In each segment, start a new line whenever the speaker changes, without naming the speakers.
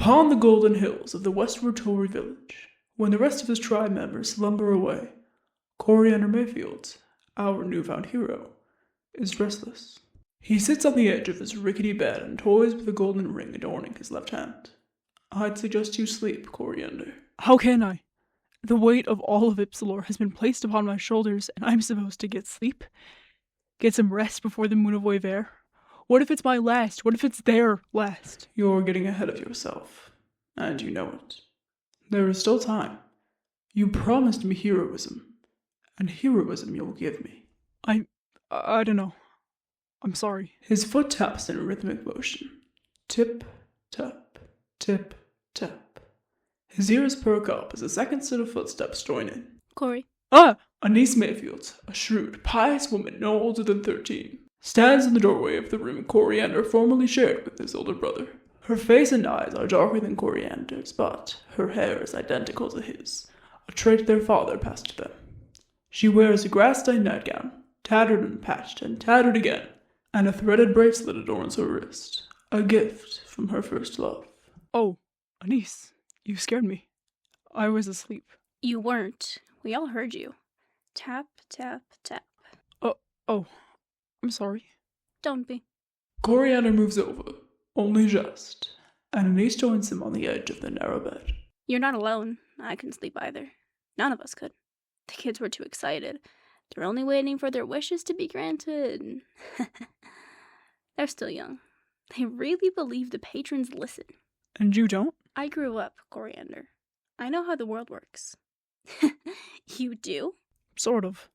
Upon the golden hills of the Westward Tulri village, when the rest of his tribe members slumber away, Coriander Mayfield, our newfound hero, is restless. He sits on the edge of his rickety bed and toys with the golden ring adorning his left hand. I'd suggest you sleep, Coriander.
How can I? The weight of all of Ipsalor has been placed upon my shoulders, and I'm supposed to get sleep? Get some rest before the Moon of Wév-er? What if it's my last? What if it's their last?
You're getting ahead of yourself, and you know it. There is still time. You promised me heroism, and heroism you'll give me.
I don't know. I'm sorry.
His foot taps in rhythmic motion. Tip, tap, tip, tap. His ears perk up as a second set of footsteps join in.
Corey.
Ah!
ANISE Mayfield, a shrewd, pious woman no older than 13, stands in the doorway of the room Coriander formerly shared with his older brother. Her face and eyes are darker than Coriander's, but her hair is identical to his, a trait their father passed to them. She wears a grass-stained nightgown, tattered and patched and tattered again, and a threaded bracelet adorns her wrist, a gift from her first love.
Oh, ANISE, you scared me. I was asleep.
You weren't. We all heard you. Tap, tap, tap.
Oh, I'm sorry.
Don't be.
Coriander moves over, only just, and ANISE joins him on the edge of the narrow bed.
You're not alone. I couldn't sleep either. None of us could. The kids were too excited. They're only waiting for their wishes to be granted. They're still young. They really believe the patrons listen.
And you don't?
I grew up, Coriander. I know how the world works. You do?
Sort of.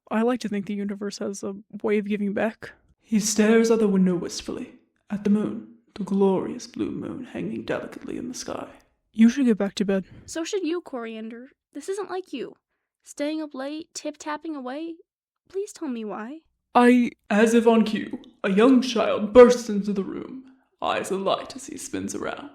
I like to think the universe has a way of giving back.
He stares out the window wistfully, at the moon, the glorious blue moon hanging delicately in the sky.
You should get back to bed.
So should you, Coriander. This isn't like you. Staying up late, tip-tapping away. Please tell me why.
As if on cue, a young child bursts into the room, eyes alight as he spins around.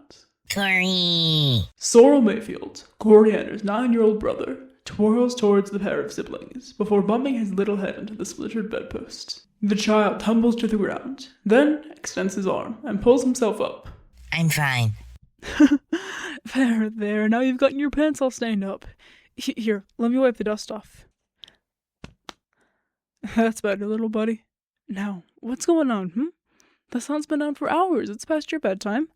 Corey!
Soren Mayfield, Coriander's 9-year-old brother, twirls towards the pair of siblings before bumping his little head into the splintered bedpost. The child tumbles to the ground, then extends his arm and pulls himself up.
I'm fine.
There, now you've gotten your pants all stained up. Here, let me wipe the dust off. That's better, little buddy. Now, what's going on, The sun's been down for hours. It's past your bedtime.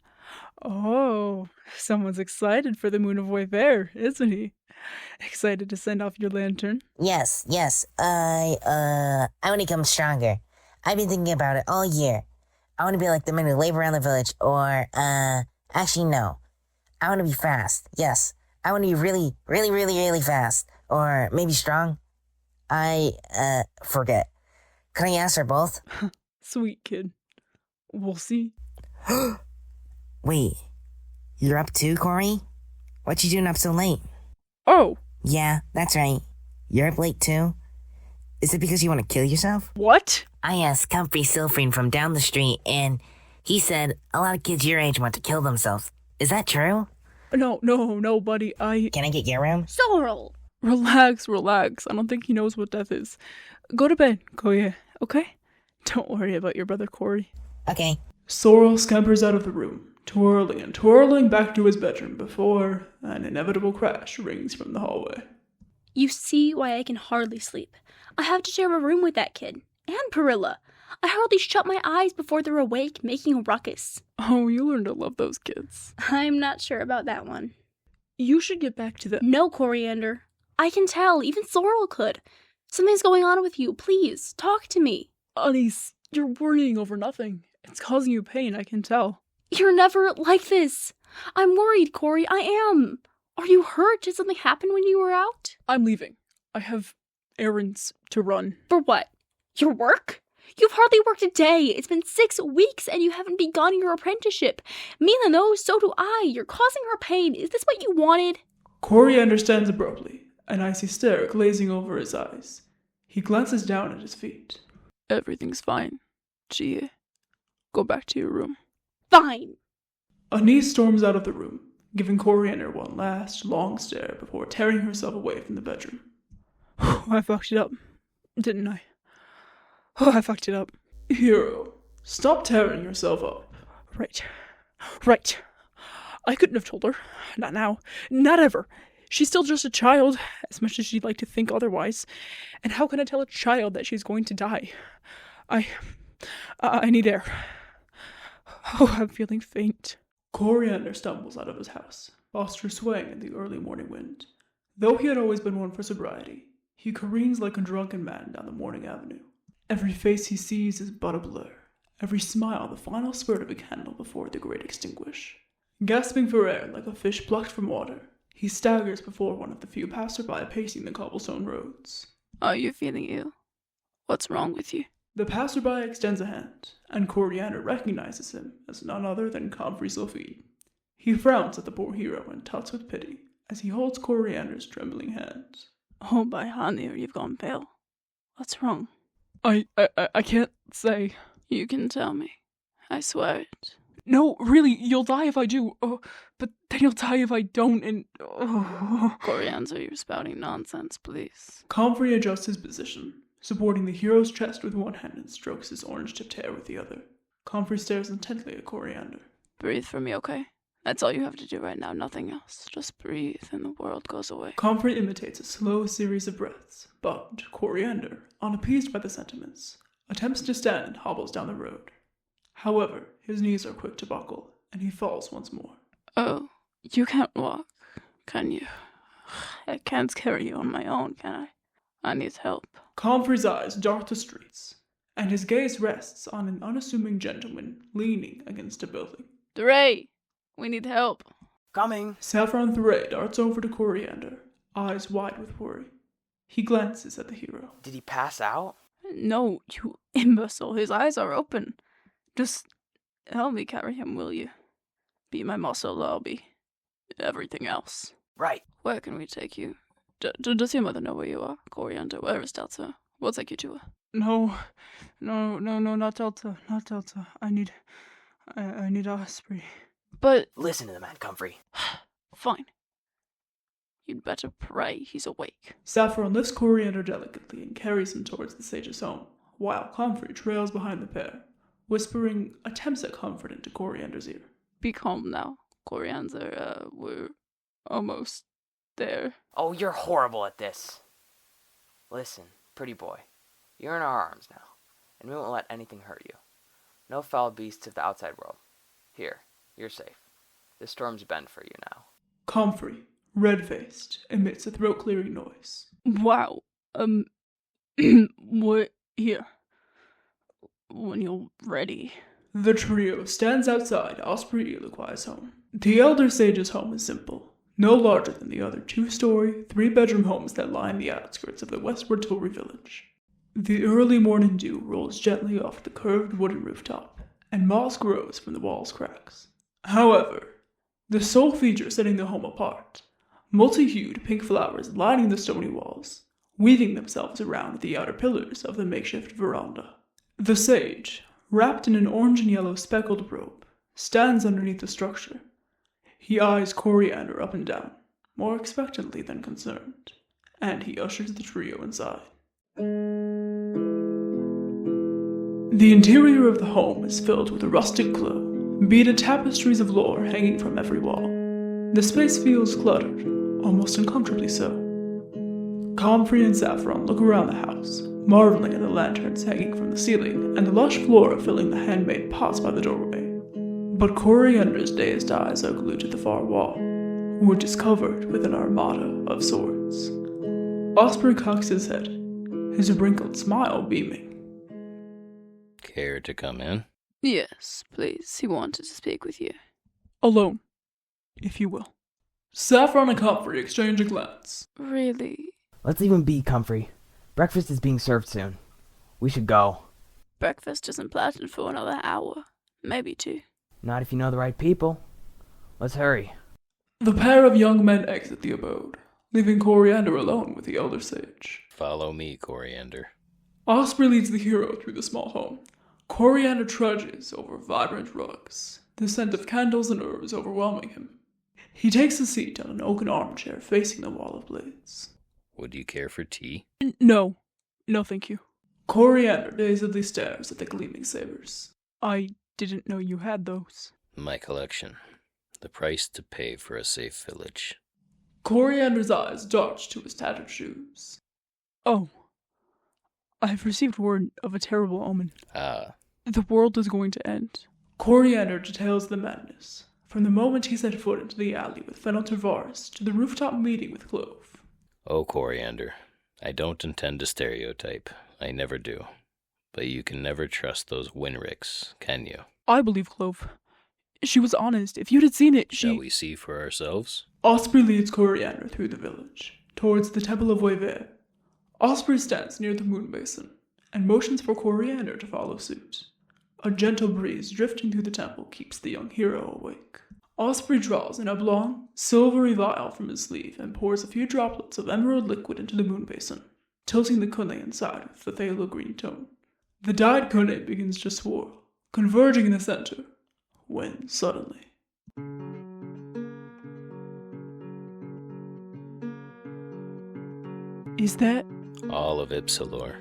Oh, someone's excited for the Moon of Wév-er, isn't he? Excited to send off your lantern?
Yes. I want to become stronger. I've been thinking about it all year. I want to be like the men who labor around the village, or, actually, no. I want to be fast, yes. I want to be really, really, really, really fast. Or maybe strong. Forget. Can I ask her both?
Sweet kid. We'll see.
Wait, you're up too, Corey? What you doing up so late?
Oh!
Yeah, that's right. You're up late too? Is it because you want to kill yourself?
What?
I asked Comfrey SYLPHINE from down the street, and he said a lot of kids your age want to kill themselves. Is that true?
No, buddy,
Can I get your room?
SORREL!
Relax. I don't think he knows what death is. Go to bed, Koye, okay? Don't worry about your brother Corey.
Okay.
Sorrel scampers out of the room, twirling and twirling back to his bedroom before an inevitable crash rings from the hallway.
You see why I can hardly sleep. I have to share a room with that kid. And Perilla. I hardly shut my eyes before they're awake, making a ruckus.
Oh, you learn to love those kids.
I'm not sure about that one.
You should get back to the—
No, Coriander. I can tell. Even Sorrel could. Something's going on with you. Please, talk to me.
ANISE, you're worrying over nothing. It's causing you pain, I can tell.
You're never like this. I'm worried, Corey. I am. Are you hurt? Did something happen when you were out?
I'm leaving. I have errands to run.
For what? Your work? You've hardly worked a day. It's been 6 weeks and you haven't begun your apprenticeship. Mila knows, so do I. You're causing her pain. Is this what you wanted?
Coriander stands abruptly, an icy stare glazing over his eyes. He glances down at his feet.
Everything's fine. Gia, go back to your room.
Fine.
ANISE storms out of the room, giving Coriander one last, long stare before tearing herself away from the bedroom.
I fucked it up, didn't I? Oh, I fucked it up.
Hero, stop tearing yourself up.
Right. I couldn't have told her. Not now. Not ever. She's still just a child, as much as she'd like to think otherwise. And how can I tell a child that she's going to die? I need air. Oh, I'm feeling faint.
Coriander stumbles out of his house, posture swaying in the early morning wind. Though he had always been one for sobriety, he careens like a drunken man down the morning avenue. Every face he sees is but a blur, every smile the final spurt of a candle before the great extinguish. Gasping for air like a fish plucked from water, he staggers before one of the few passerby pacing the cobblestone roads.
Are you feeling ill? What's wrong with you?
The passerby extends a hand, and Coriander recognizes him as none other than COMFREY SYLPHINE. He frowns at the poor hero and tuts with pity as he holds Coriander's trembling hands.
Oh, by honey, you've gone pale. What's wrong?
I can't say.
You can tell me. I swear it.
No, really, you'll die if I do. Oh, but then you'll die if I don't, and... Oh.
Coriander, you're spouting nonsense, please.
COMFREY adjusts his position, supporting the hero's chest with one hand and strokes his orange-tipped hair with the other. COMFREY stares intently at Coriander.
Breathe for me, okay? That's all you have to do right now, nothing else. Just breathe and the world goes away.
COMFREY imitates a slow series of breaths, but Coriander, unappeased by the sentiments, attempts to stand and hobbles down the road. However, his knees are quick to buckle, and he falls once more.
Oh, you can't walk, can you? I can't carry you on my own, can I? I need help.
COMFREY's eyes dart the streets, and his gaze rests on an unassuming gentleman leaning against a building.
THERIÉ! We need help.
Coming.
Saffron THERIÉ darts over to Coriander, eyes wide with worry. He glances at the hero.
Did he pass out?
No, you imbecile. His eyes are open. Just help me carry him, will you? Be my muscle, I'll be everything else.
Right.
Where can we take you? Does your mother know where you are? Coriander, where is Delta? We'll take you to her.
No, not Delta, not Delta. I need OSPREY.
But...
Listen to the man, COMFREY.
Fine. You'd better pray he's awake.
Saffron lifts Coriander delicately and carries him towards the sage's home, while COMFREY trails behind the pair, whispering attempts at comfort into Coriander's ear.
Be calm now, Coriander. We're almost there.
Oh, you're horrible at this. Listen, pretty boy. You're in our arms now, and we won't let anything hurt you. No foul beasts of the outside world. Here, you're safe. The storm's bent for you now.
COMFREY, red-faced, emits a throat-clearing noise.
Wow. We're here. When you're ready.
The trio stands outside OSPREY ILEQUAI's home. The elder sage's home is simple, no larger than the other 2-story, 3-bedroom homes that line the outskirts of the Westward Tulri village. The early morning dew rolls gently off the curved wooden rooftop, and moss grows from the wall's cracks. However, the sole feature setting the home apart, multi-hued pink flowers lining the stony walls, weaving themselves around the outer pillars of the makeshift veranda. The sage, wrapped in an orange and yellow speckled robe, stands underneath the structure. He eyes Coriander up and down, more expectantly than concerned, and he ushers the trio inside. The interior of the home is filled with a rustic glow, beaded tapestries of lore hanging from every wall. The space feels cluttered, almost uncomfortably so. COMFREY and Saffron look around the house, marveling at the lanterns hanging from the ceiling and the lush flora filling the handmade pots by the doorway. But Coriander's dazed eyes are glued to the far wall, which is covered with an armada of swords. OSPREY cocks his head, his wrinkled smile beaming.
Care to come in?
Yes, please. He wanted to speak with you.
Alone, if you will.
Saffron and COMFREY exchange a glance.
Really?
Let's leave him be, COMFREY. Breakfast is being served soon. We should go.
Breakfast isn't planned for another hour. Maybe 2.
Not if you know the right people. Let's hurry.
The pair of young men exit the abode, leaving Coriander alone with the elder sage.
Follow me, Coriander.
OSPREY leads the hero through the small home. Coriander trudges over vibrant rugs, the scent of candles and herbs overwhelming him. He takes a seat on an oaken armchair facing the wall of blades.
Would you care for tea?
No, thank you.
Coriander dazedly stares at the gleaming sabers.
I didn't know you had those.
My collection. the price to pay for a safe village.
Coriander's eyes darted to his tattered shoes.
Oh, I have received word of a terrible omen.
Ah,
The world is going to end.
Coriander details the madness, from the moment he set foot into the alley with FENNEL TORVARIS to the rooftop meeting with Clove.
oh, Coriander, I don't intend to stereotype. I never do. But you can never trust those Winricks, can you?
I believe Clove. She was honest. If you'd had seen it,
Shall we see for ourselves?
OSPREY leads Coriander through the village, towards the Temple of Wév-er. OSPREY stands near the moon basin, and motions for Coriander to follow suit. A gentle breeze drifting through the temple keeps the young hero awake. OSPREY draws an oblong, silvery vial from his sleeve and pours a few droplets of emerald liquid into the moon basin, tilting the kune inside with the phthalo green tone. The dyed kune begins to swirl, converging in the center, when suddenly...
Is that...
All of Ipsalor.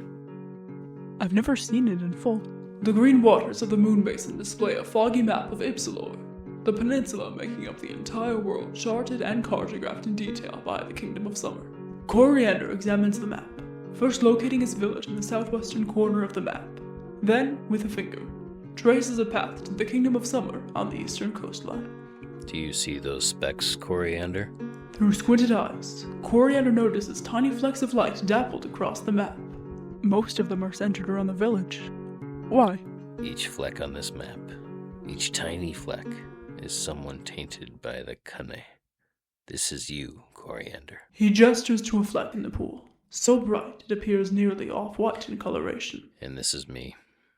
I've never seen it in full.
The green waters of the moon basin display a foggy map of Ipsalor, the peninsula making up the entire world, charted and cartographed in detail by the Kingdom of Summer. Coriander examines the map, first locating his village in the southwestern corner of the map, then, with a finger, traces a path to the Kingdom of Summer on the eastern coastline.
Do you see those specks, Coriander?
Through squinted eyes, Coriander notices tiny flecks of light dappled across the map.
Most of them are centered around the village. Why?
Each fleck on this map, each tiny fleck, is someone tainted by the kune. This is you, Coriander.
He gestures to a fleck in the pool, so bright it appears nearly off-white in coloration.
And this is me.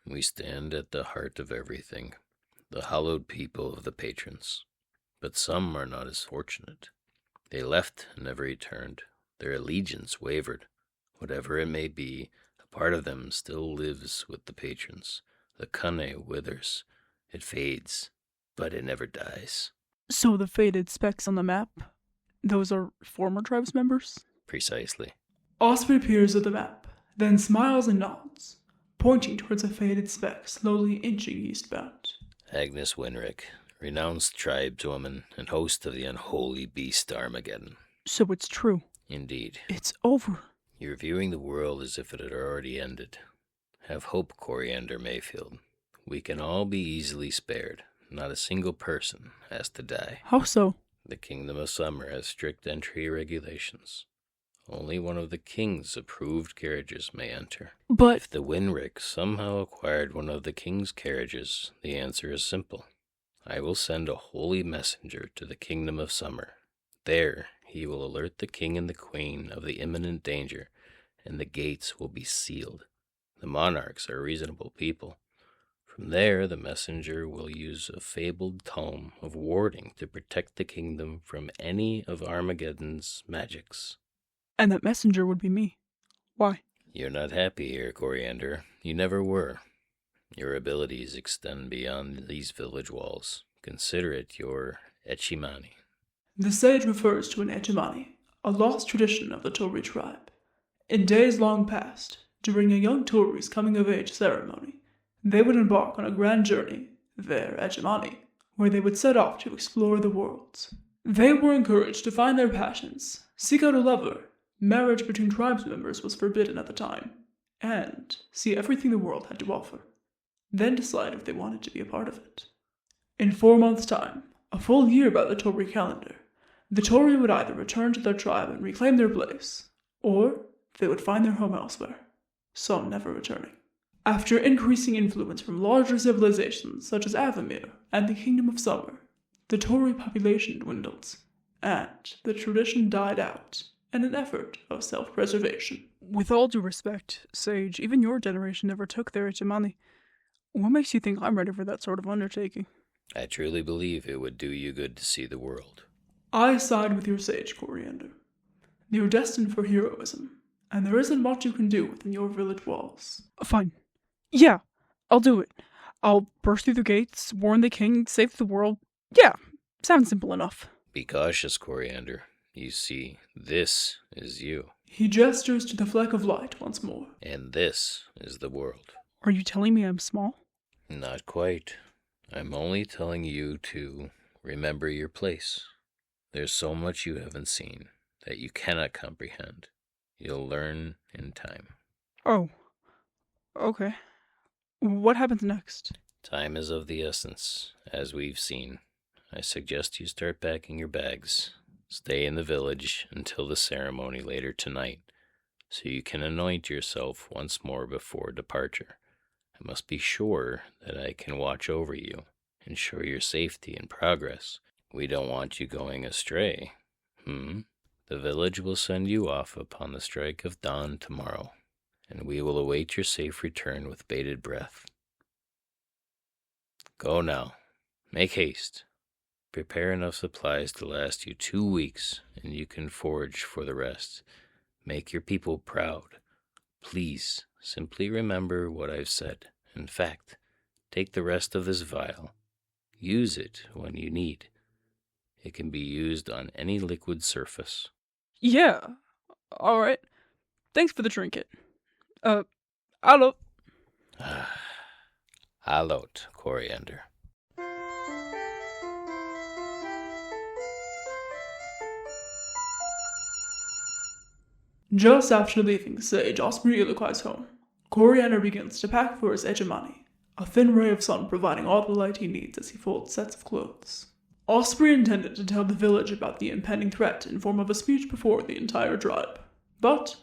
We stand at the heart of everything, the hallowed people of the patrons. But some are not as fortunate. They left and never returned. Their allegiance wavered. Whatever it may be, a part of them still lives with the patrons. The kune withers. It fades, but it never dies.
So the faded specks on the map, those are former tribes members?
Precisely.
OSPREY peers at the map, then smiles and nods, pointing towards a faded speck slowly inching eastbound.
Agnes Winrick, renounced tribeswoman and host of the unholy beast Armageddon.
So it's true.
Indeed.
It's over.
You're viewing the world as if it had already ended. Have hope, Coriander Mayfield. We can all be easily spared. Not a single person has to die.
How so?
The Kingdom of Summer has strict entry regulations. Only one of the king's approved carriages may enter.
But...
If the Winrick somehow acquired one of the king's carriages, the answer is simple. I will send a holy messenger to the Kingdom of Summer. There he will alert the king and the queen of the imminent danger, and the gates will be sealed. The monarchs are reasonable people. From there, the messenger will use a fabled tome of warding to protect the kingdom from any of Armageddon's magics.
And that messenger would be me. Why?
You're not happy here, Coriander. You never were. Your abilities extend beyond these village walls. Consider it your echimani.
The sage refers to an echimani, a lost tradition of the Tulri tribe. In days long past, during a young Tulri's coming-of-age ceremony, they would embark on a grand journey, their echimani, where they would set off to explore the worlds. They were encouraged to find their passions, seek out a lover. Marriage between tribes members was forbidden at the time, and see everything the world had to offer. Then decide if they wanted to be a part of it. In 4 months' time, a full year by the Tulri calendar, the Tulri would either return to their tribe and reclaim their place, or they would find their home elsewhere, some never returning. After increasing influence from larger civilizations such as Avamir and the Kingdom of Summer, the Tulri population dwindled, and the tradition died out in an effort of self-preservation.
With all due respect, Sage, even your generation never took their echimani. What makes you think I'm ready for that sort of undertaking?
I truly believe it would do you good to see the world.
I side with your sage, Coriander. You're destined for heroism, and there isn't much you can do within your village walls.
Fine. Yeah, I'll do it. I'll burst through the gates, warn the king, save the world. Yeah, sounds simple enough.
Be cautious, Coriander. You see, this is you.
He gestures to the fleck of light once more.
And this is the world.
Are you telling me I'm small?
Not quite. I'm only telling you to remember your place. There's so much you haven't seen that you cannot comprehend. You'll learn in time.
Oh, okay. What happens next?
Time is of the essence, as we've seen. I suggest you start packing your bags. Stay in the village until the ceremony later tonight, so you can anoint yourself once more before departure. I must be sure that I can watch over you, ensure your safety and progress. We don't want you going astray. The village will send you off upon the strike of dawn tomorrow, and we will await your safe return with bated breath. Go now. Make haste. Prepare enough supplies to last you 2 weeks, and you can forage for the rest. Make your people proud. Please, simply remember what I've said. In fact, take the rest of this vial. Use it when you need. It can be used on any liquid surface.
Yeah. Alright. Thanks for the trinket. Allo.
Alot, Coriander.
Just after leaving sage OSPREY ILEQUAI's home, Coriander begins to pack for his hegemony, a thin ray of sun providing all the light he needs as he folds sets of clothes. OSPREY intended to tell the village about the impending threat in form of a speech before the entire tribe. But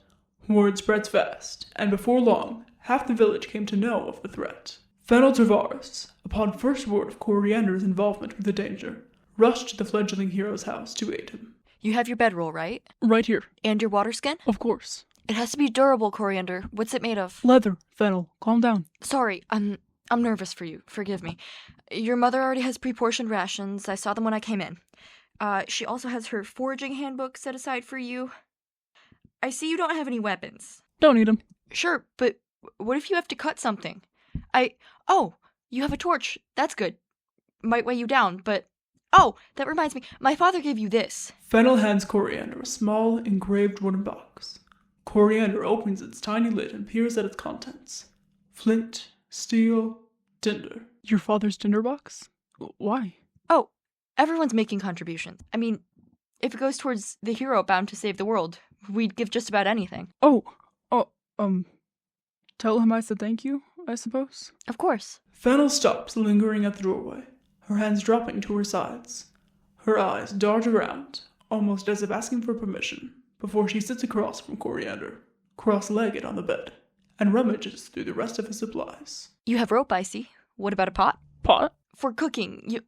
word spreads fast, and before long, half the village came to know of the threat. FENNEL TORVARIS, upon first word of Coriander's involvement with the danger, rushed to the fledgling hero's house to aid him.
You have your bedroll, right?
Right here.
And your water skin?
Of course.
It has to be durable, Coriander. What's it made of?
Leather, Fennel. Calm down.
Sorry, I'm nervous for you. Forgive me. Your mother already has pre-portioned rations. I saw them when I came in. She also has her foraging handbook set aside for you. I see you don't have any weapons.
Don't need them.
Sure, but what if you have to cut something? Oh, you have a torch. That's good. Might weigh you down, but... Oh, that reminds me. My father gave you this.
Fennel hands Coriander a small, engraved wooden box. Coriander opens its tiny lid and peers at its contents. Flint, steel, tinder.
Your father's tinderbox? Why?
Oh, everyone's making contributions. I mean, if it goes towards the hero bound to save the world, we'd give just about anything.
Tell him I said thank you, I suppose?
Of course.
Fennel stops, lingering at the doorway, her hands dropping to her sides. Her eyes dart around, almost as if asking for permission, before she sits across from Coriander, cross-legged on the bed, and rummages through the rest of his supplies.
You have rope, I see. What about a pot?
Pot?
For cooking,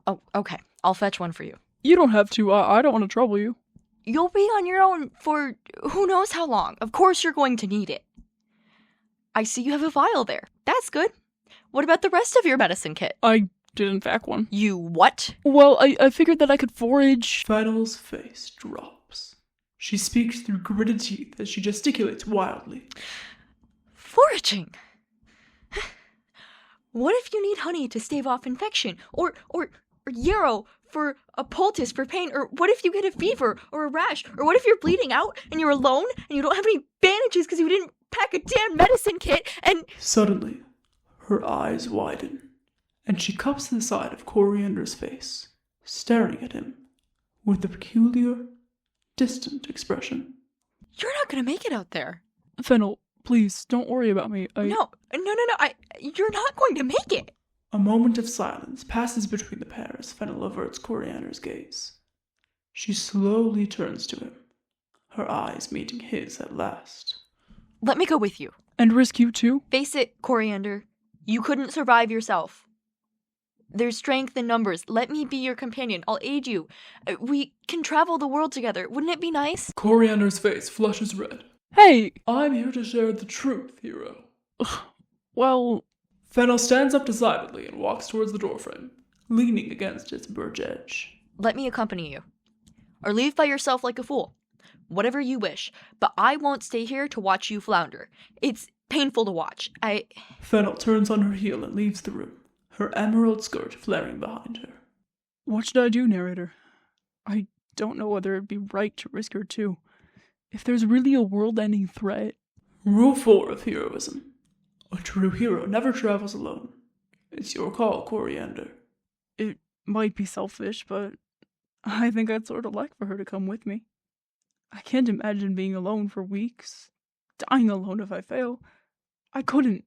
Oh, okay. I'll fetch one for you.
You don't have to. I don't want to trouble you.
You'll be on your own for who knows how long. Of course you're going to need it. I see you have a vial there. That's good. What about the rest of your medicine kit?
I didn't pack one.
You what?
Well, I figured that I could forage.
Fennel's face drops. She speaks through gritted teeth as she gesticulates wildly.
Foraging? What if you need honey to stave off infection? Or yarrow for a poultice for pain? Or what if you get a fever or a rash? Or what if you're bleeding out and you're alone and you don't have any bandages because you didn't pack a damn medicine kit and...
Suddenly, her eyes widen, and she cups the side of Coriander's face, staring at him with a peculiar, distant expression.
You're not gonna make it out there.
Fennel, please, don't worry about me.
No, you're not going to make it.
A moment of silence passes between the pair as Fennel averts Coriander's gaze. She slowly turns to him, her eyes meeting his at last.
Let me go with you.
And risk you too?
Face it, Coriander. You couldn't survive yourself. There's strength in numbers. Let me be your companion. I'll aid you. We can travel the world together. Wouldn't it be nice?
Coriander's face flushes red.
Hey!
I'm here to share the truth, hero.
Well...
Fennel stands up decidedly and walks towards the doorframe, leaning against its birch edge.
Let me accompany you. Or leave by yourself like a fool. Whatever you wish. But I won't stay here to watch you flounder. It's painful to watch.
Fennel turns on her heel and leaves the room, her emerald skirt flaring behind her.
What should I do, narrator? I don't know whether it'd be right to risk her too. If there's really a world-ending threat...
Rule 4 of heroism. A true hero never travels alone. It's your call, Coriander.
might be selfish, but I think I'd sort of like for her to come with me. I can't imagine being alone for weeks, dying alone if I fail. I couldn't.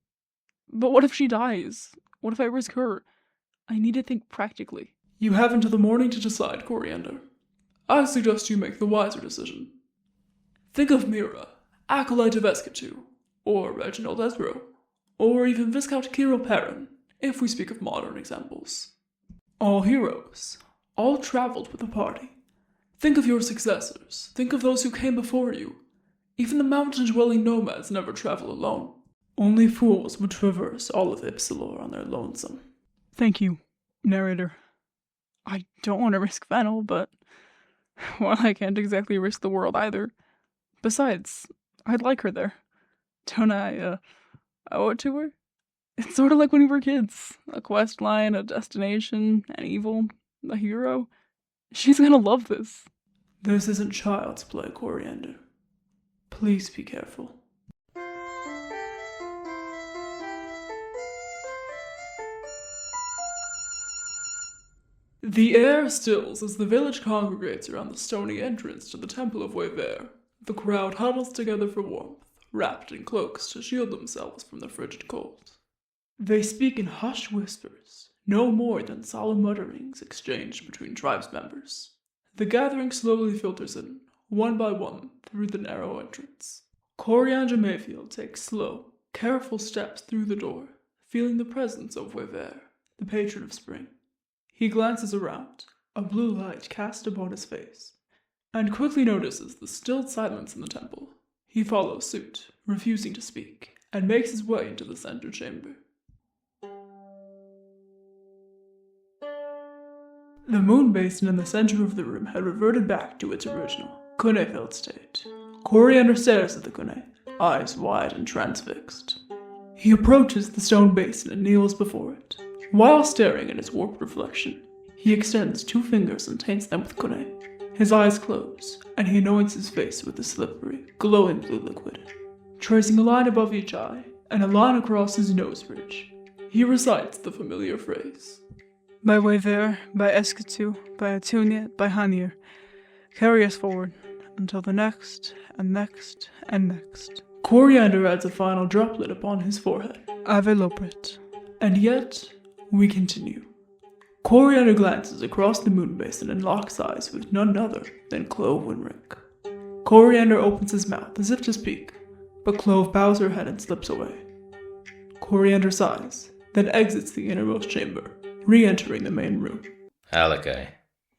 But what if she dies? What if I risk her? I need to think practically.
You have until the morning to decide, Coriander. I suggest you make the wiser decision. Think of Mira, acolyte of Escatu, or Reginald Esbro, or even Viscount Kirill Perrin, if we speak of modern examples. All heroes, all traveled with the party. Think of your successors, think of those who came before you. Even the mountain-dwelling nomads never travel alone. Only fools would traverse all of Ipsalor on their lonesome.
Thank you, narrator. I don't want to risk Fennel, but, well, I can't exactly risk the world either. Besides, I'd like her there. Don't I owe it to her? It's sort of like when we were kids. A quest line, a destination, an evil, a hero. She's gonna love this.
This isn't child's play, Coriander. Please be careful. The air stills as the village congregates around the stony entrance to the Temple of Wév-er. The crowd huddles together for warmth, wrapped in cloaks to shield themselves from the frigid cold. They speak in hushed whispers, no more than solemn mutterings exchanged between tribes members. The gathering slowly filters in, one by one, through the narrow entrance. Coriander Mayfield takes slow, careful steps through the door, feeling the presence of Wév-er, the patron of spring. He glances around, a blue light cast upon his face, and quickly notices the stilled silence in the temple. He follows suit, refusing to speak, and makes his way into the center chamber. The moon basin in the center of the room had reverted back to its original, cone-filled state. Coriander stares at the cone, eyes wide and transfixed. He approaches the stone basin and kneels before it. While staring at its warped reflection, he extends 2 fingers and taints them with cone. His eyes close, and he anoints his face with the slippery, glowing blue liquid. Tracing a line above each eye, and a line across his nose bridge, he recites the familiar phrase.
By Wév-er, by Escatu, by Atuniet, by Hanir, carry us forward, until the next, and next, and next.
Coriander adds a final droplet upon his forehead.
Ave Loprit.
And yet, we continue. Coriander glances across the moon basin and locks eyes with none other than Clove Winrick. Coriander opens his mouth as if to speak, but Clove bows her head and slips away. Coriander sighs, then exits the innermost chamber, re-entering the main room.
ILEQUAI.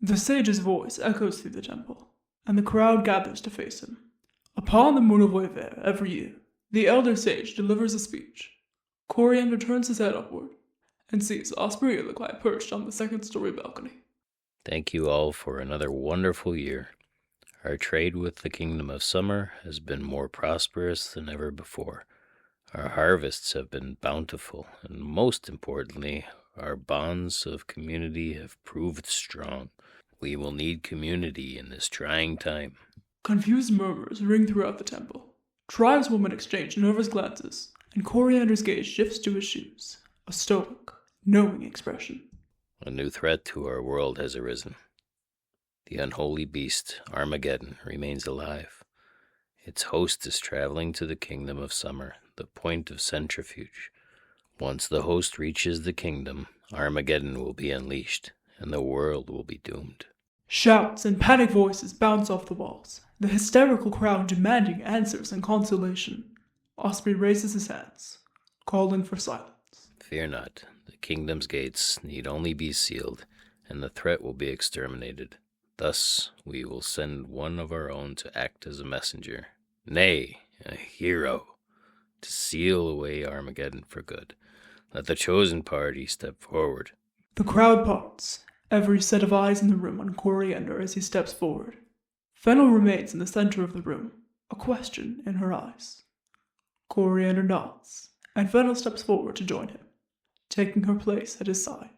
The sage's voice echoes through the temple, and the crowd gathers to face him. Upon the Moon of Wév-er every year, the elder sage delivers a speech. Coriander turns his head upward and sees OSPREY ILEQUAI perched on the second-story balcony.
Thank you all for another wonderful year. Our trade with the Kingdom of Summer has been more prosperous than ever before. Our harvests have been bountiful, and most importantly, our bonds of community have proved strong. We will need community in this trying time.
Confused murmurs ring throughout the temple. Tribeswomen exchange nervous glances, and Coriander's gaze shifts to his shoes, a stoic, knowing expression.
A new threat to our world has arisen. The unholy beast, Armageddon, remains alive. Its host is traveling to the Kingdom of Summer, the point of centrifuge. Once the host reaches the kingdom, Armageddon will be unleashed, and the world will be doomed.
Shouts and panic voices bounce off the walls, the hysterical crowd demanding answers and consolation. OSPREY raises his hands, calling for silence.
Fear not, the kingdom's gates need only be sealed, and the threat will be exterminated. Thus we will send one of our own to act as a messenger, nay, a hero, to seal away Armageddon for good. Let the chosen party step forward.
The crowd parts, every set of eyes in the room on Coriander as he steps forward. Fennel remains in the center of the room, a question in her eyes. Coriander nods, and Fennel steps forward to join him, taking her place at his side.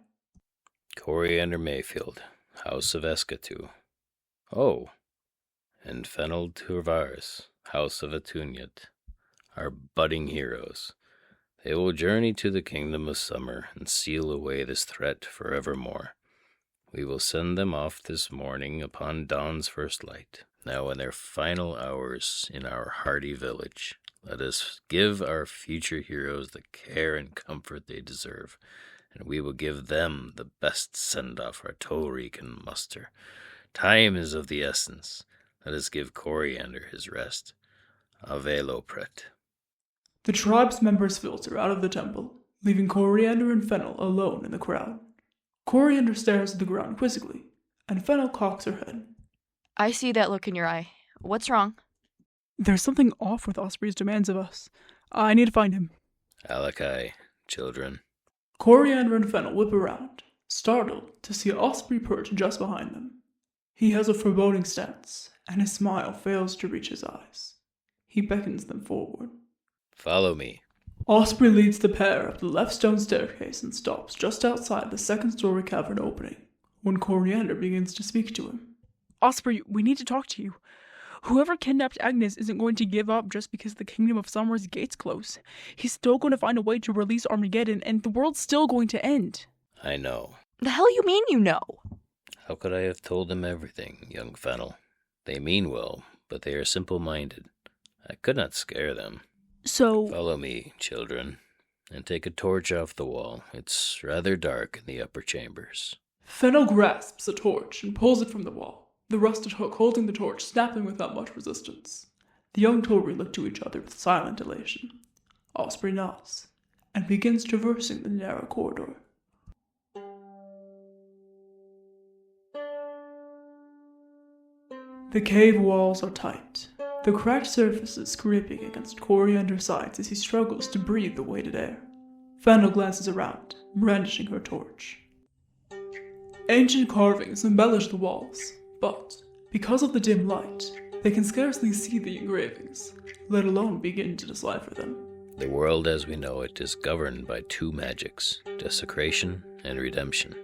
Coriander Mayfield, House of Escatu. Oh, and Fennel TORVARIS, House of Atuniet, our budding heroes. They will journey to the Kingdom of Summer and seal away this threat forevermore. We will send them off this morning upon dawn's first light. Now in their final hours in our hardy village, let us give our future heroes the care and comfort they deserve, and we will give them the best send-off our Tulri can muster. Time is of the essence. Let us give Coriander his rest. Avelo pret.
The tribe's members filter out of the temple, leaving Coriander and Fennel alone in the crowd. Coriander stares at the ground quizzically, and Fennel cocks her head.
I see that look in your eye. What's wrong?
There's something off with Osprey's demands of us. I need to find him.
ILEQUAI, children.
Coriander and Fennel whip around, startled to see Osprey perch just behind them. He has a foreboding stance, and his smile fails to reach his eyes. He beckons them forward.
Follow me.
Osprey leads the pair up the left stone staircase and stops just outside the second-story cavern opening, when Coriander begins to speak to him.
Osprey, we need to talk to you. Whoever kidnapped Agnes isn't going to give up just because the Kingdom of Summer's gates close. He's still going to find a way to release Armageddon, and the world's still going to end.
I know.
The hell you mean you know?
How could I have told them everything, young Fennel? They mean well, but they are simple-minded. I could not scare them.
So...
Follow me, children, and take a torch off the wall. It's rather dark in the upper chambers.
Fennel grasps a torch and pulls it from the wall, the rusted hook holding the torch snapping without much resistance. The young Tulri look to each other with silent elation. Osprey nods, and begins traversing the narrow corridor. The cave walls are tight, the cracked surfaces scraping against Coriander's sides as he struggles to breathe the weighted air. Fennel glances around, brandishing her torch. Ancient carvings embellish the walls, but because of the dim light, they can scarcely see the engravings, let alone begin to decipher them.
The world as we know it is governed by two magics, desecration and redemption.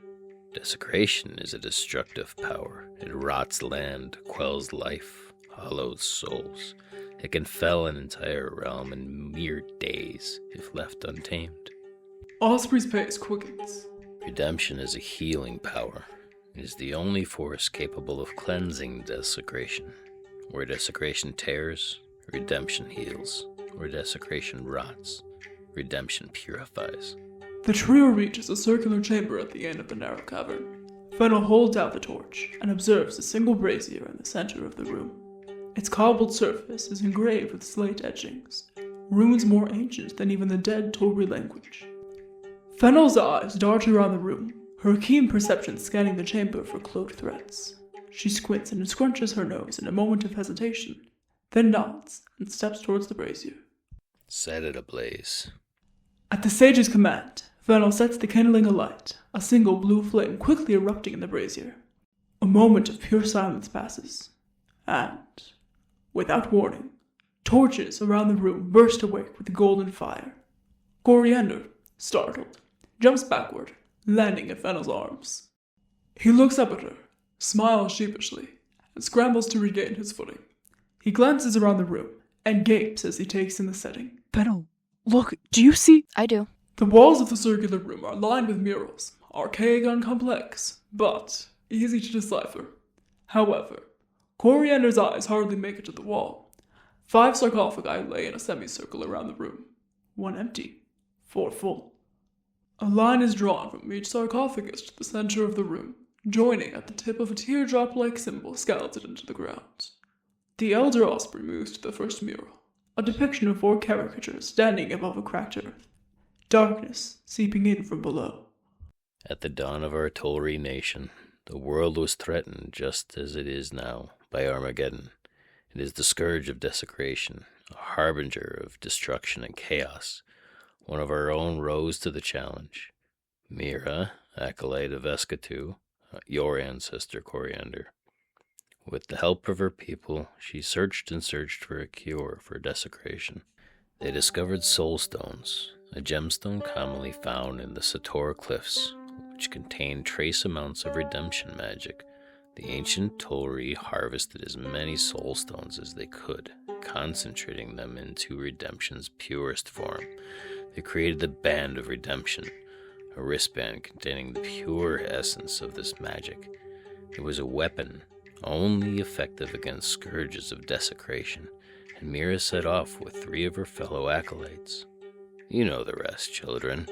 Desecration is a destructive power. It rots land, quells life, hollows souls. It can fell an entire realm in mere days if left untamed.
Osprey's pace quickens.
Redemption is a healing power. It is the only force capable of cleansing desecration. Where desecration tears, redemption heals. Where desecration rots, redemption purifies.
The trio reaches a circular chamber at the end of the narrow cavern. Fennel holds out the torch and observes a single brazier in the center of the room. Its cobbled surface is engraved with slate etchings, runes more ancient than even the dead Tulri language. Fennel's eyes dart around the room, her keen perception scanning the chamber for cloaked threats. She squints and scrunches her nose in a moment of hesitation, then nods and steps towards the brazier.
Set it ablaze.
At the sage's command, Fennel sets the kindling alight, a single blue flame quickly erupting in the brazier. A moment of pure silence passes, and, without warning, torches around the room burst awake with golden fire. Coriander, startled, jumps backward, landing in Fennel's arms. He looks up at her, smiles sheepishly, and scrambles to regain his footing. He glances around the room and gapes as he takes in the setting.
Fennel, look, do you see?
I do.
The walls of the circular room are lined with murals, archaic and complex, but easy to decipher. However, Coriander's eyes hardly make it to the wall. 5 sarcophagi lay in a semicircle around the room, 1 empty, 4 full. A line is drawn from each sarcophagus to the center of the room, joining at the tip of a teardrop-like symbol skeleted into the ground. The elder Osprey moves to the first mural, a depiction of 4 caricatures standing above a cracked earth, darkness seeping in from below.
At the dawn of our Tulri nation, the world was threatened just as it is now by Armageddon. It is the scourge of desecration, a harbinger of destruction and chaos. One of our own rose to the challenge. Mira, acolyte of Eskatu, your ancestor Coriander. With the help of her people, she searched and searched for a cure for desecration. They discovered soul stones, a gemstone commonly found in the Sator cliffs, which contained trace amounts of redemption magic. The ancient Tulri harvested as many soul stones as they could, concentrating them into redemption's purest form. They created the Band of Redemption, a wristband containing the pure essence of this magic. It was a weapon only effective against scourges of desecration, and Mira set off with 3 of her fellow acolytes. You know the rest, children.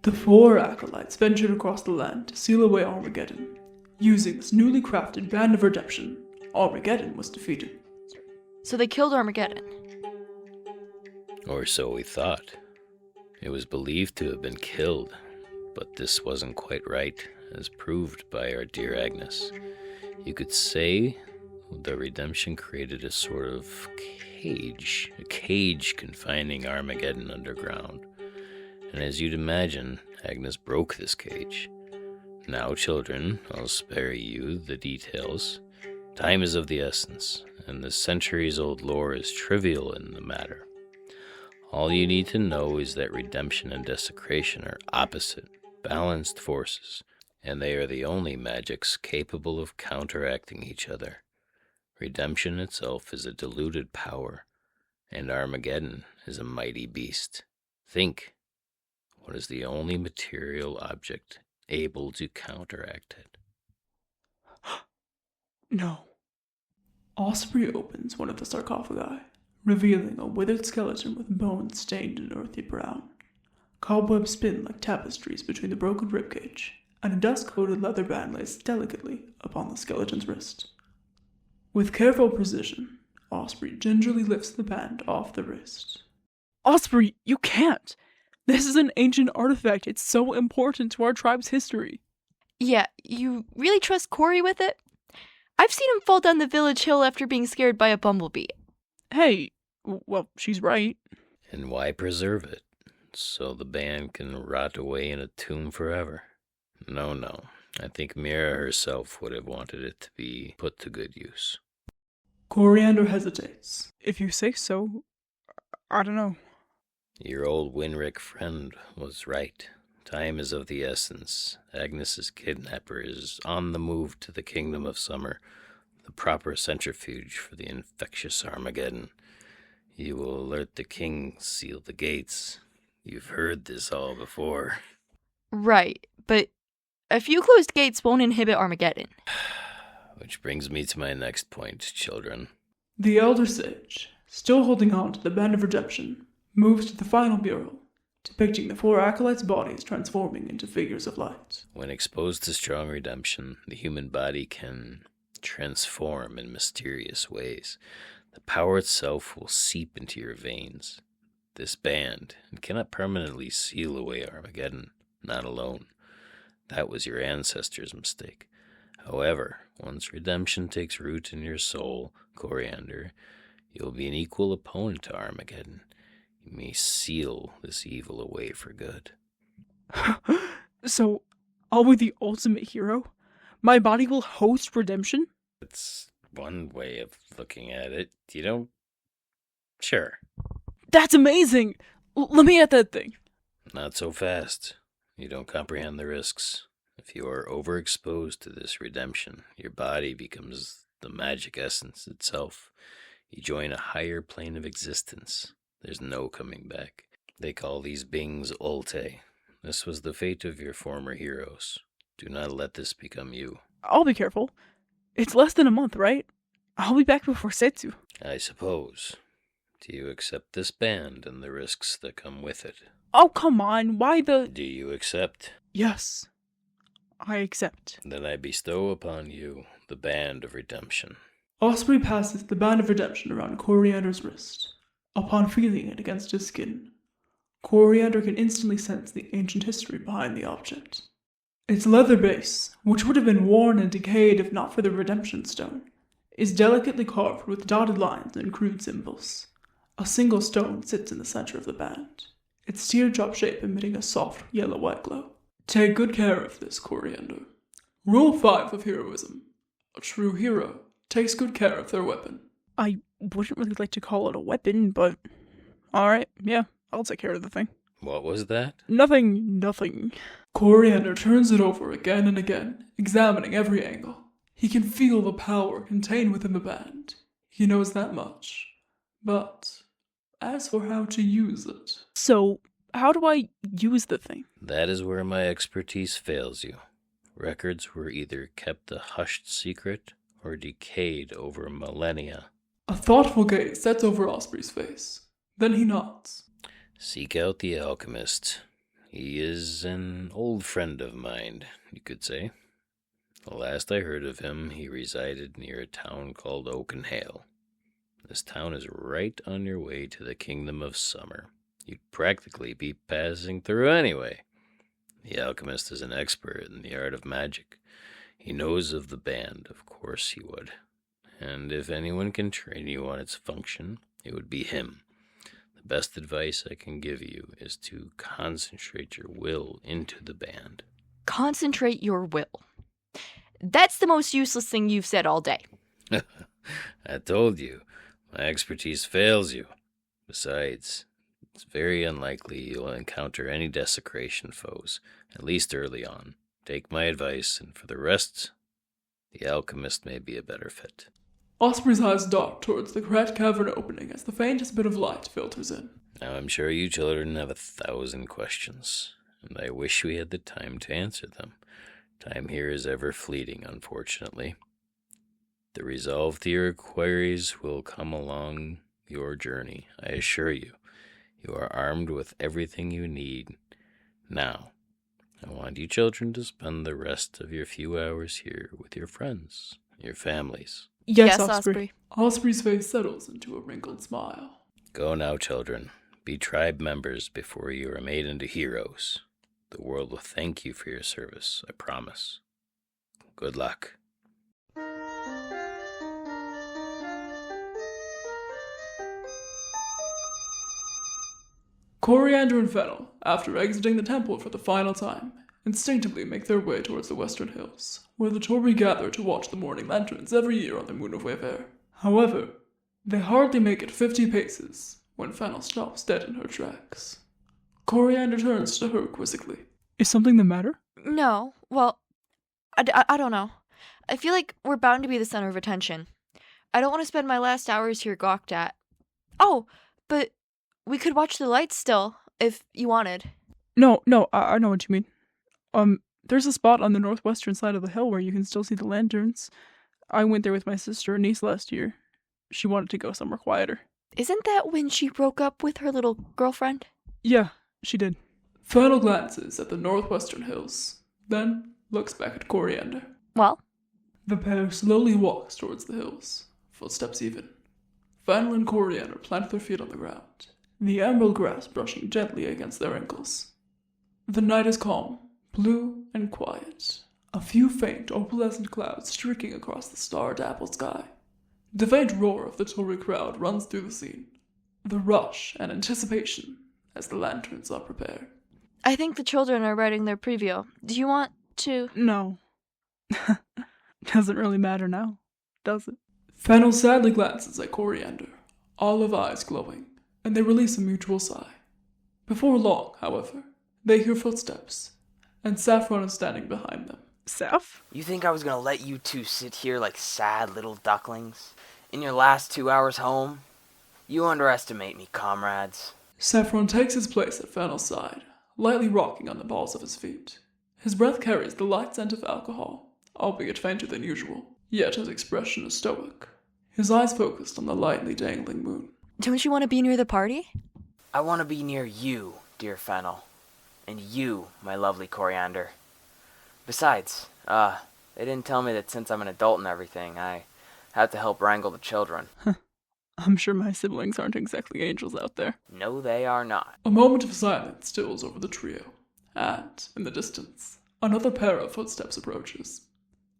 The 4 acolytes ventured across the land to seal away Armageddon. Using this newly crafted band of redemption, Armageddon was defeated.
So they killed Armageddon.
Or so we thought. It was believed to have been killed, but this wasn't quite right, as proved by our dear Agnes. You could say the redemption created a sort of cage confining Armageddon underground. And as you'd imagine, Agnes broke this cage. Now, children, I'll spare you the details. Time is of the essence, and the centuries-old lore is trivial in the matter. All you need to know is that redemption and desecration are opposite, balanced forces, and they are the only magics capable of counteracting each other. Redemption itself is a diluted power, and Armageddon is a mighty beast. Think, what is the only material object able to counteract it?
No.
Osprey opens one of the sarcophagi, revealing a withered skeleton with bones stained in earthy brown. Cobwebs spin like tapestries between the broken ribcage, and a dust-coated leather band lays delicately upon the skeleton's wrist. With careful precision, Osprey gingerly lifts the band off the wrist.
Osprey, you can't! This is an ancient artifact. It's so important to our tribe's history.
Yeah, you really trust Corey with it? I've seen him fall down the village hill after being scared by a bumblebee.
Hey, well, she's right.
And why preserve it? So the band can rot away in a tomb forever? No. I think Mira herself would have wanted it to be put to good use.
Coriander hesitates.
If you say so, I don't know.
Your old Winrick friend was right. Time is of the essence. Agnes's kidnapper is on the move to the Kingdom of Summer, the proper centrifuge for the infectious Armageddon. You will alert the king, seal the gates. You've heard this all before.
Right, but a few closed gates won't inhibit Armageddon.
Which brings me to my next point, children.
The Elder Sage, still holding on to the Band of Redemption, moves to the final mural, depicting the 4 acolytes' bodies transforming into figures of light.
When exposed to strong redemption, the human body can transform in mysterious ways. The power itself will seep into your veins. This band cannot permanently seal away Armageddon, not alone. That was your ancestors' mistake. However, once redemption takes root in your soul, Coriander, you'll be an equal opponent to Armageddon. You may seal this evil away for good.
So, I'll be the ultimate hero? My body will host redemption?
It's one way of looking at it. You don't... Sure.
That's amazing! Let me at that thing.
Not so fast. You don't comprehend the risks. If you are overexposed to this redemption, your body becomes the magic essence itself. You join a higher plane of existence. There's no coming back. They call these beings Ulte. This was the fate of your former heroes. Do not let this become you.
I'll be careful. It's less than a month, right? I'll be back before Setsu.
I suppose. Do you accept this band and the risks that come with it?
Oh, come on. Why the...
Do you accept?
Yes. I accept.
Then I bestow upon you the band of redemption.
Osprey passes the Band of Redemption around Coriander's wrist. Upon feeling it against his skin, Coriander can instantly sense the ancient history behind the object. Its leather base, which would have been worn and decayed if not for the Redemption Stone, is delicately carved with dotted lines and crude symbols. A single stone sits in the center of the band, its teardrop shape emitting a soft yellow-white glow. Take good care of this, Coriander. Rule 5 of heroism. A true hero takes good care of their weapon.
I wouldn't really like to call it a weapon, but... Alright, yeah, I'll take care of the thing.
What was that?
Nothing.
Coriander turns it over again and again, examining every angle. He can feel the power contained within the band. He knows that much. But as for how to use it...
So, how do I use the thing?
That is where my expertise fails you. Records were either kept a hushed secret or decayed over millennia.
A thoughtful gaze sets over Osprey's face. Then he nods.
Seek out the alchemist. He is an old friend of mine, you could say. The last I heard of him, he resided near a town called Oakenhale. This town is right on your way to the Kingdom of Summer. You'd practically be passing through anyway. The alchemist is an expert in the art of magic. He knows of the band, of course he would. And if anyone can train you on its function, it would be him. The best advice I can give you is to concentrate your will into the band.
Concentrate your will. That's the most useless thing you've said all day.
I told you, my expertise fails you. Besides, it's very unlikely you'll encounter any desecration foes, at least early on. Take my advice, and for the rest, the alchemist may be a better fit.
Osprey's eyes dart towards the cracked cavern opening as the faintest bit of light filters in.
Now I'm sure you children have 1,000 questions, and I wish we had the time to answer them. Time here is ever fleeting, unfortunately. The resolve to your queries will come along your journey, I assure you. You are armed with everything you need. Now, I want you children to spend the rest of your few hours here with your friends, your families.
Yes, Osprey.
Osprey's face settles into a wrinkled smile.
Go now, children. Be tribe members before you are made into heroes. The world will thank you for your service, I promise. Good luck.
Coriander and Fennel, after exiting the temple for the final time, instinctively make their way towards the western hills, where the Tulri gather to watch the morning lanterns every year on the Moon of Wév-er. However, they hardly make it 50 paces when Fennel stops dead in her tracks. Coriander turns to her quizzically.
Is something the matter?
No, well, I don't know. I feel like we're bound to be the center of attention. I don't want to spend my last hours here gawked at. Oh, but we could watch the lights still, if you wanted.
No, I know what you mean. There's a spot on the northwestern side of the hill where you can still see the lanterns. I went there with my sister Anise last year. She wanted to go somewhere quieter.
Isn't that when she broke up with her little girlfriend?
Yeah, she did.
Fennel glances at the northwestern hills, then looks back at Coriander.
Well?
The pair slowly walks towards the hills, footsteps even. Fennel and Coriander plant their feet on the ground, the emerald grass brushing gently against their ankles. The night is calm, blue and quiet, a few faint opalescent clouds streaking across the star-dappled sky. The faint roar of the Tulri crowd runs through the scene, the rush and anticipation as the lanterns are prepared.
I think the children are writing their preview. Do you want to?
No. Doesn't really matter now, does it?
Fennel sadly glances at Coriander, olive eyes glowing, and they release a mutual sigh. Before long, however, they hear footsteps, and Saffron is standing behind them.
Saff?
You think I was gonna let you two sit here like sad little ducklings? In your last 2 hours home? You underestimate me, comrades.
Saffron takes his place at Fennel's side, lightly rocking on the balls of his feet. His breath carries the light scent of alcohol, albeit fainter than usual, yet his expression is stoic, his eyes focused on the lightly dangling moon.
Don't you want to be near the party?
I want to be near you, dear Fennel. And you, my lovely Coriander. Besides, they didn't tell me that since I'm an adult and everything, I had to help wrangle the children.
I'm sure my siblings aren't exactly angels out there.
No, they are not.
A moment of silence stills over the trio, and, in the distance, another pair of footsteps approaches.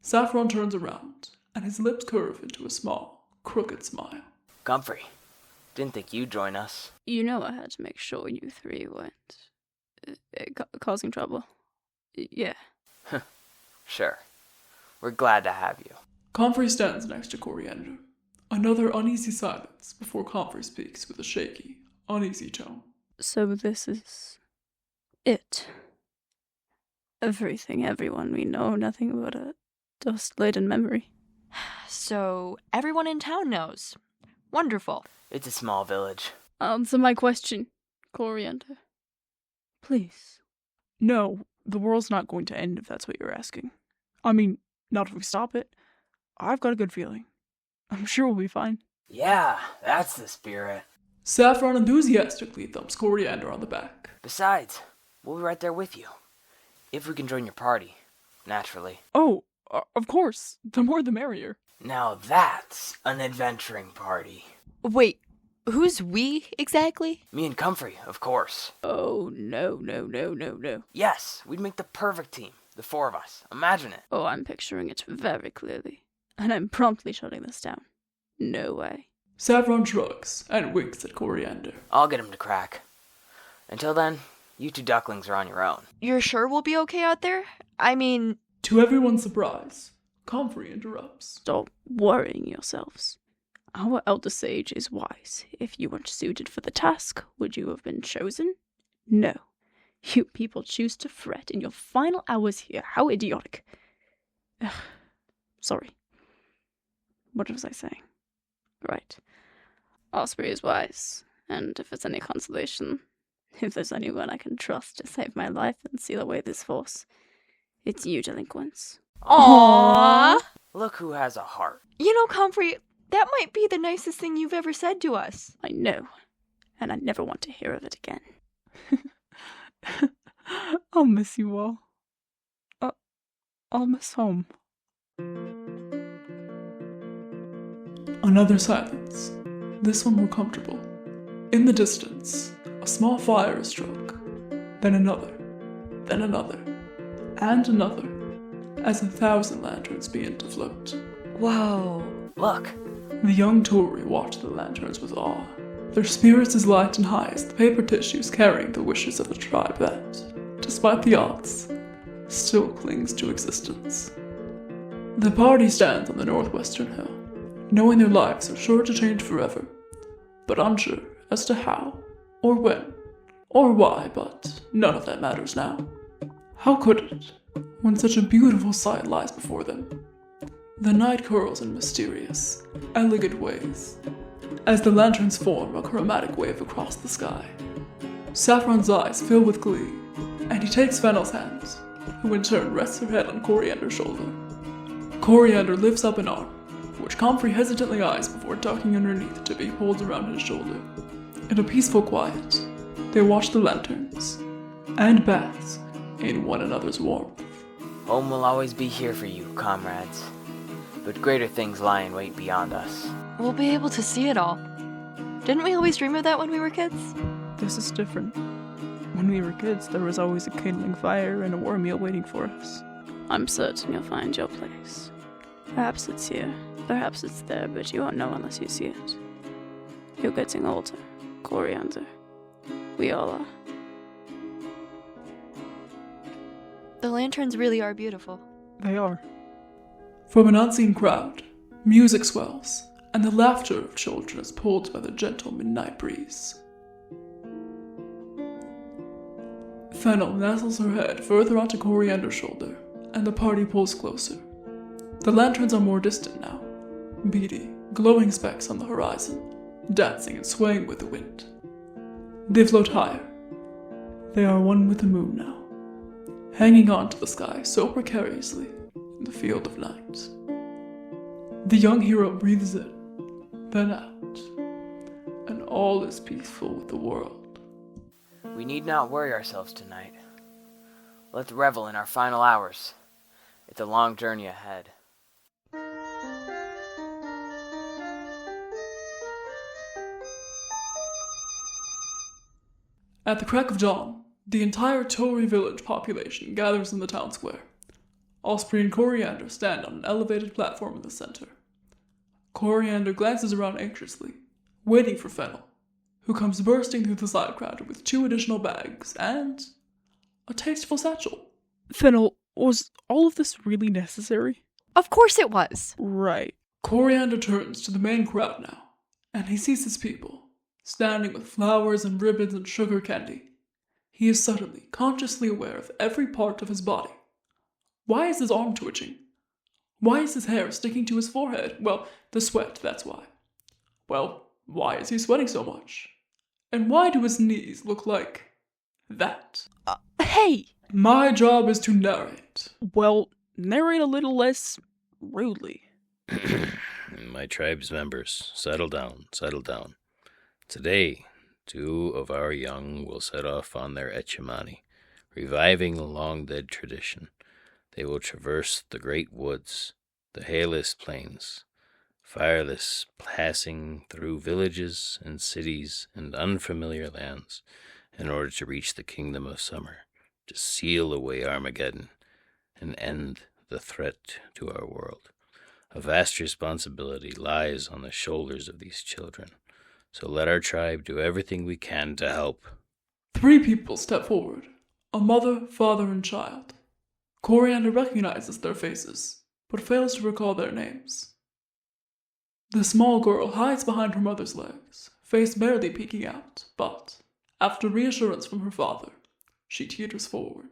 Saffron turns around, and his lips curve into a small, crooked smile.
Comfrey, didn't think you'd join us.
You know I had to make sure you three weren't causing trouble. Yeah.
Sure. We're glad to have you.
Comfrey stands next to Coriander. Another uneasy silence before Comfrey speaks with a shaky, uneasy tone.
So this is it. Everything, everyone we know, nothing but a dust-laden memory.
So everyone in town knows. Wonderful.
It's a small village.
Answer my question, Coriander.
Please. No, the world's not going to end if that's what you're asking. I mean, not if we stop it. I've got a good feeling. I'm sure we'll be fine.
Yeah, that's the spirit.
Saffron enthusiastically thumps Coriander on the back.
Besides, we'll be right there with you. If we can join your party, naturally.
Oh, of course. The more the merrier.
Now that's an adventuring party.
Wait, who's we exactly?
Me and Comfrey, of course.
Oh, no.
Yes, we'd make the perfect team. The four of us. Imagine it.
Oh, I'm picturing it very clearly. And I'm promptly shutting this down. No way.
Saffron shrugs and winks at Coriander.
I'll get him to crack. Until then, you two ducklings are on your own.
You're sure we'll be okay out there? I mean...
To everyone's surprise, Comfrey interrupts.
Stop worrying yourselves. Our elder sage is wise. If you weren't suited for the task, would you have been chosen? No. You people choose to fret in your final hours here. How idiotic. Ugh. Sorry. What was I saying? Right. Osprey is wise, and if it's any consolation, if there's anyone I can trust to save my life and seal away this force, it's you delinquents.
Aww.
Look who has a heart.
You know, Comfrey, that might be the nicest thing you've ever said to us.
I know, and I never want to hear of it again.
I'll miss you all. I'll miss home.
Another silence, this one more comfortable. In the distance, a small fire is struck, then another, and another, as 1,000 lanterns begin to float.
Whoa.
Look.
The young Tulri watch the lanterns with awe, their spirits as light and high as the paper tissues carrying the wishes of a tribe that, despite the odds, still clings to existence. The party stands on the northwestern hill, knowing their lives are sure to change forever, but unsure as to how, or when, or why, but none of that matters now. How could it, when such a beautiful sight lies before them? The night curls in mysterious, elegant ways, as the lanterns form a chromatic wave across the sky. Saffron's eyes fill with glee, and he takes Fennel's hand, who in turn rests her head on Coriander's shoulder. Coriander lifts up an arm, which Comfrey hesitantly eyes before tucking underneath to be pulled around his shoulder. In a peaceful quiet, they watch the lanterns, and bask in one another's warmth.
Home will always be here for you, comrades. But greater things lie in wait beyond us.
We'll be able to see it all. Didn't we always dream of that when we were kids?
This is different. When we were kids, there was always a kindling fire and a warm meal waiting for us.
I'm certain you'll find your place. Perhaps it's here, perhaps it's there, but you won't know unless you see it. You're getting older, Coriander. We all are.
The lanterns really are beautiful.
They are.
From an unseen crowd, music swells, and the laughter of children is pulled by the gentle midnight breeze. Fennel nestles her head further onto Coriander's shoulder, and the party pulls closer. The lanterns are more distant now, beady, glowing specks on the horizon, dancing and swaying with the wind. They float higher. They are one with the moon now, hanging on to the sky so precariously in the field of night. The young hero breathes in, then out, and all is peaceful with the world.
We need not worry ourselves tonight. Let's revel in our final hours. It's a long journey ahead.
At the crack of dawn, the entire Tulri village population gathers in the town square. Osprey and Coriander stand on an elevated platform in the center. Coriander glances around anxiously, waiting for Fennel, who comes bursting through the side crowd with 2 additional bags and a tasteful satchel.
Fennel, was all of this really necessary?
Of course it was.
Right.
Coriander turns to the main crowd now, and he sees his people, standing with flowers and ribbons and sugar candy. He is suddenly, consciously aware of every part of his body. Why is his arm twitching? Why is his hair sticking to his forehead? Well, the sweat, that's why. Well, why is he sweating so much? And why do his knees look like That.
Hey!
My job is to narrate.
Well, narrate a little less rudely.
My tribe's members, settle down, settle down. Today, 2 of our young will set off on their etchimani, reviving a long-dead tradition. They will traverse the great woods, the hailless plains, fireless, passing through villages and cities and unfamiliar lands in order to reach the kingdom of summer, to seal away Armageddon and end the threat to our world. A vast responsibility lies on the shoulders of these children, so let our tribe do everything we can to help.
3 people step forward, a mother, father, and child. Coriander recognizes their faces, but fails to recall their names. The small girl hides behind her mother's legs, face barely peeking out, but, after reassurance from her father, she teeters forward.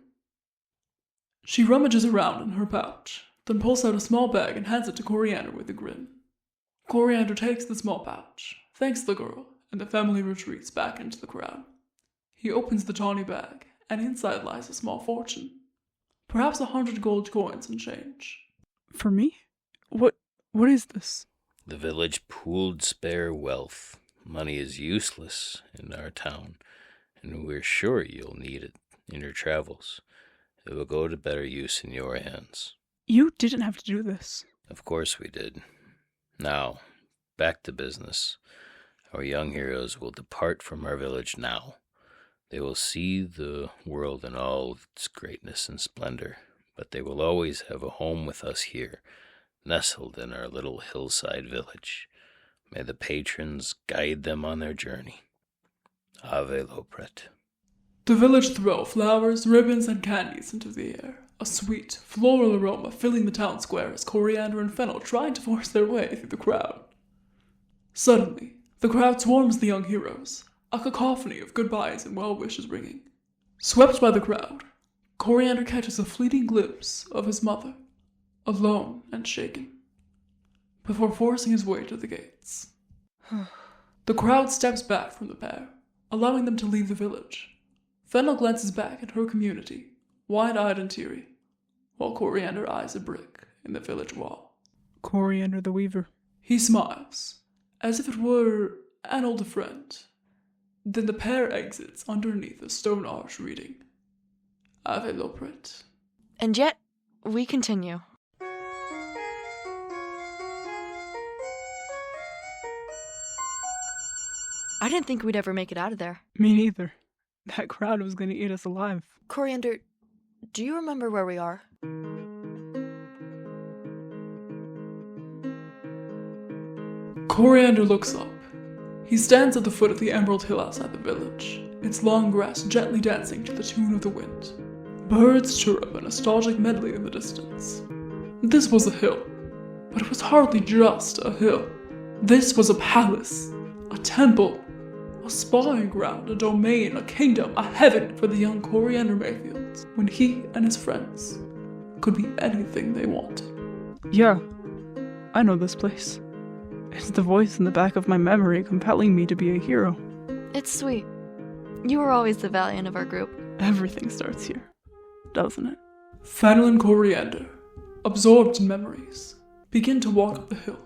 She rummages around in her pouch, then pulls out a small bag and hands it to Coriander with a grin. Coriander takes the small pouch, thanks the girl, and the family retreats back into the crowd. He opens the tawny bag, and inside lies a small fortune. Perhaps 100 gold coins and change.
For me? What is this?
The village pooled spare wealth. Money is useless in our town, and we're sure you'll need it in your travels. It will go to better use in your hands.
You didn't have to do this.
Of course we did. Now, back to business. Our young heroes will depart from our village now. They will see the world in all its greatness and splendor, but they will always have a home with us here, nestled in our little hillside village. May the patrons guide them on their journey. Ave Lopret.
The village throw flowers, ribbons, and candies into the air, a sweet, floral aroma filling the town square as Coriander and Fennel try to force their way through the crowd. Suddenly, the crowd swarms the young heroes, a cacophony of goodbyes and well-wishes ringing. Swept by the crowd, Coriander catches a fleeting glimpse of his mother, alone and shaken, before forcing his way to the gates. The crowd steps back from the pair, allowing them to leave the village. Fennel glances back at her community, wide-eyed and teary, while Coriander eyes a brick in the village wall.
Coriander the Weaver.
He smiles, as if it were an old friend. Then the pair exits underneath a stone arch reading, Ave Lopret.
And yet, we continue. I didn't think we'd ever make it out of there.
Me neither. That crowd was going to eat us alive.
Coriander, do you remember where we are?
Coriander looks up. He stands at the foot of the emerald hill outside the village, its long grass gently dancing to the tune of the wind. Birds chirrup a nostalgic medley in the distance. This was a hill, but it was hardly just a hill. This was a palace, a temple, a spawning ground, a domain, a kingdom, a heaven for the young Coriander Mayfields, when he and his friends could be anything they wanted.
Yeah, I know this place. It's the voice in the back of my memory compelling me to be a hero.
It's sweet. You were always the valiant of our group.
Everything starts here, doesn't it?
Fennel and Coriander, absorbed in memories, begin to walk up the hill.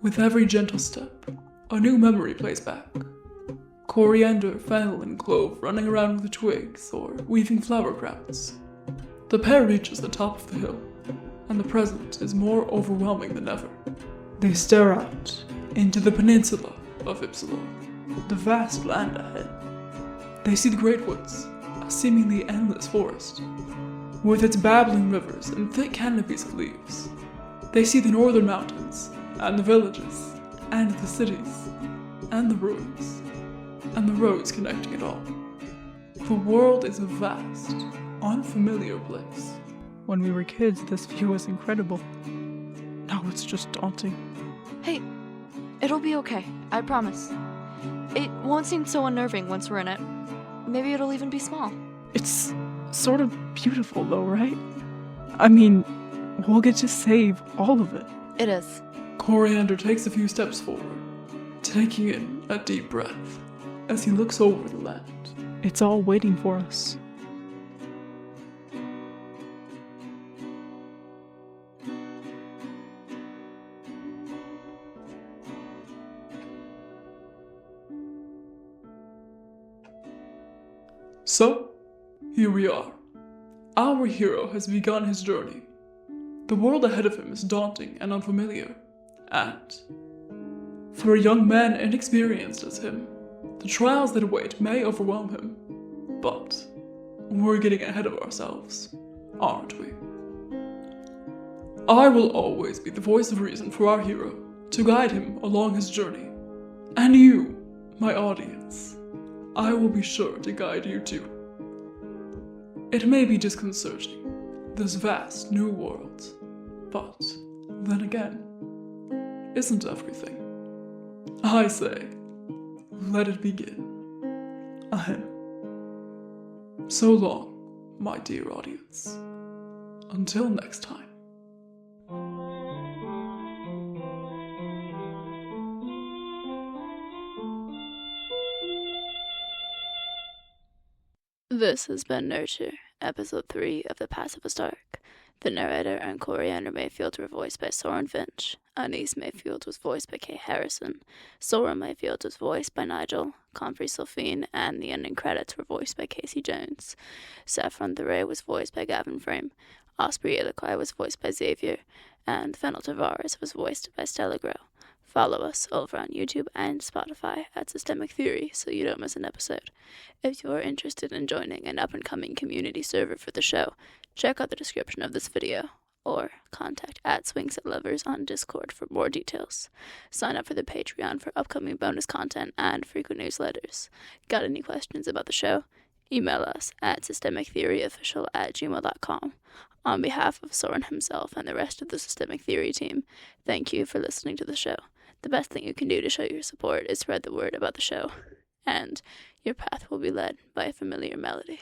With every gentle step, a new memory plays back. Coriander, Fennel, and Clove running around with the twigs or weaving flower crowns. The pair reaches the top of the hill, and the present is more overwhelming than ever. They stare out into the peninsula of Ipsalor, the vast land ahead. They see the great woods, a seemingly endless forest, with its babbling rivers and thick canopies of leaves. They see the northern mountains, and the villages, and the cities, and the ruins, and the roads connecting it all. The world is a vast, unfamiliar place.
When we were kids, this view was incredible. Now it's just daunting.
Hey, it'll be okay, I promise. It won't seem so unnerving once we're in it. Maybe it'll even be small.
It's sort of beautiful though, right? I mean, we'll get to save all of it.
It is.
Coriander takes a few steps forward, taking in a deep breath as he looks over the land.
It's all waiting for us.
So, here we are. Our hero has begun his journey. The world ahead of him is daunting and unfamiliar, and for a young man inexperienced as him, the trials that await may overwhelm him. But we're getting ahead of ourselves, aren't we? I will always be the voice of reason for our hero, to guide him along his journey. And you, my audience, I will be sure to guide you too. It may be disconcerting, this vast new world, but then again, isn't everything? I say, let it begin. Ahem. So long, my dear audience. Until next time.
This has been Nurture, Episode 3 of The Pacifist Arc. The narrator and Coriander Mayfield were voiced by Soren Finch. ANISE Mayfield was voiced by Kay Harrison. Soren Mayfield was voiced by Nigel. COMFREY SYLPHINE and the ending credits were voiced by Casey Jones. SAFFRON THERIÉ was voiced by Gavin. OSPREY ILEQUAI was voiced by Xavier. And FENNEL TORVARIS was voiced by Stella. Follow us over on YouTube and Spotify at Systemic Theory so you don't miss an episode. If you are interested in joining an up-and-coming community server for the show, check out the description of this video, or contact @SwingSetLovers on Discord for more details. Sign up for the Patreon for upcoming bonus content and frequent newsletters. Got any questions about the show? Email us at systemictheoryofficial@gmail.com. On behalf of Soren himself and the rest of the Systemic Theory team, thank you for listening to the show. The best thing you can do to show your support is spread the word about the show, and your path will be led by a familiar melody.